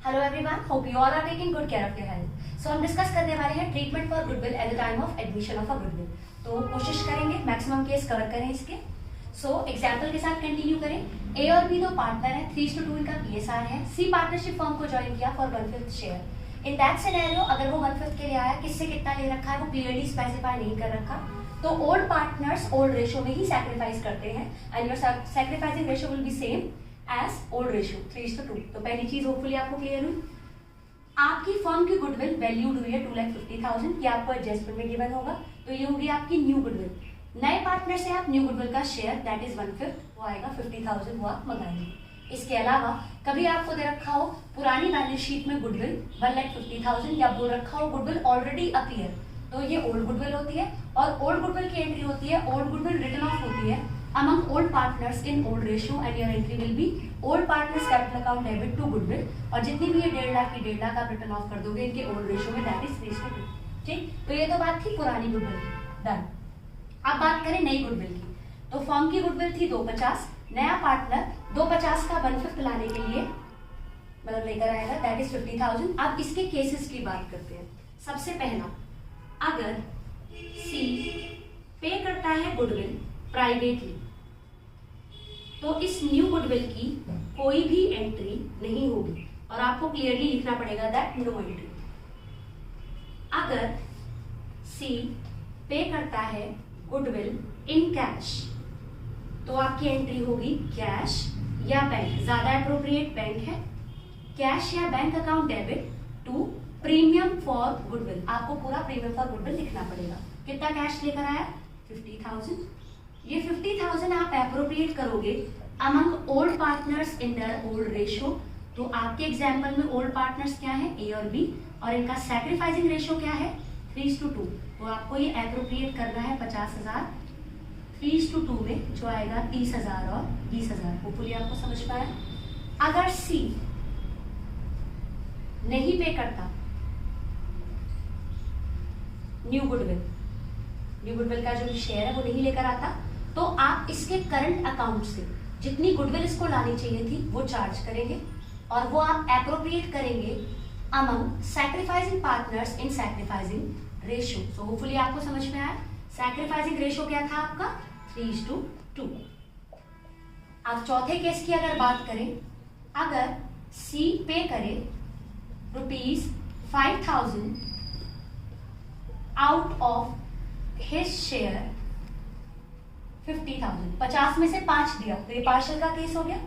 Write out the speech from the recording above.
Hello everyone, hope you all are taking good care of your health. So हम discuss करने वाले हैं treatment for goodwill at the time of admission of a goodwill. तो कोशिश करेंगे maximum case cover करें इसके। So example के साथ कंटिन्यू करें। ए और बी दो पार्टनर है, 3:2 इनका पीएसआर है। सी पार्टनरशिप फर्म को ज्वाइन किया for 1/5 share. In that scenario अगर वो 1/5 के लिए आया, किससे कितना ले रखा है वो क्लियरली स्पेसिफाई नहीं कर रखा, तो ओल्ड पार्टनर्स ओल्ड रेशियो में ही सैक्रिफाइस करते हैं and your sacrificing ratio will be same as old ratio 3:2। तो पहली चीज होपफुली आपको क्लियर हुई। आपकी फर्म की गुडविल वैल्यूड हुई है 2,50,000, ये आपको एडजस्टमेंट में गिवन होगा, तो ये होगी आपकी न्यू गुडविल। नए पार्टनर से आप न्यू गुडविल का शेयर दैट इज 1/5 वो आएगा 50,000, वो आप मंगाएंगे। इसके अलावा कभी आपको दे रखा हो पुरानी बैलेंस शीट में गुडविल 1,50,000 या बोल रखा हो गुडविल ऑलरेडी अपीयर, तो ये ओल्ड गुडविल होती है और ओल्ड गुडविल की एंट्री होती है, ओल्ड गुडविल रिटर्न ऑफ होती है among old partners in old ratio and your entry will be old partners capital account debit to goodwill। और जितनी भी ये 1.5 लाख की 1.5 लाख आप रिटर्न ऑफ कर दोगे इनके ओल्ड रेशियो में दैट इज 3:2। ठीक, तो ये तो बात थी पुरानी गुडविल की, डन। अब बात करें नई गुडविल की। तो फर्म की गुडविल थी 250, नया पार्टनर 250 का 1/5 लाने के लिए मतलब लेकर आएगा दैट इज 50,000। अब इसके केसेस की बात करते हैं। सबसे पहला, अगर सी पे करता है गुडविल प्राइवेटली तो इस न्यू गुडविल की कोई भी एंट्री नहीं होगी और आपको क्लियरली लिखना पड़ेगा दैट नो एंट्री। अगर सी पे करता है गुडविल इन कैश तो आपकी एंट्री होगी कैश या बैंक, ज्यादा एप्रोप्रिएट बैंक है, कैश या bank account debit to premium for goodwill. आपको पूरा प्रीमियम फॉर गुडविल लिखना पड़ेगा। कितना कैश लेकर आया 50,000, ये 50,000 आप एप्रोप्रिएट करोगे among old partners in their old ratio. तो आपके एग्जांपल में ओल्ड पार्टनर्स क्या है ए और बी और इनका सैक्रिफाइसिंग रेशियो क्या है 3:2। तो आपको ये एप्रोप्रिएट करना है 50,000 3:2 में, जो आएगा 30,000 और 20,000। होपफुली आपको समझ पाया। अगर सी नहीं पे करता न्यू गुडविल का जो शेयर है वो नहीं लेकर आता, तो आप इसके करंट अकाउंट से जितनी गुडविल इसको लानी चाहिए थी वो चार्ज करेंगे और वो आप एप्रोप्रिएट करेंगे among sacrificing partners in sacrificing ratio. So hopefully आपको समझ में आया। सैक्रिफाइसिंग रेशियो क्या था आपका 3:2। अब चौथे केस की अगर बात करें, अगर सी पे करे ₹5,000 आउट ऑफ हिज शेयर 50,000, 50 में से 5 दिया तो ये पार्शियल का केस हो गया।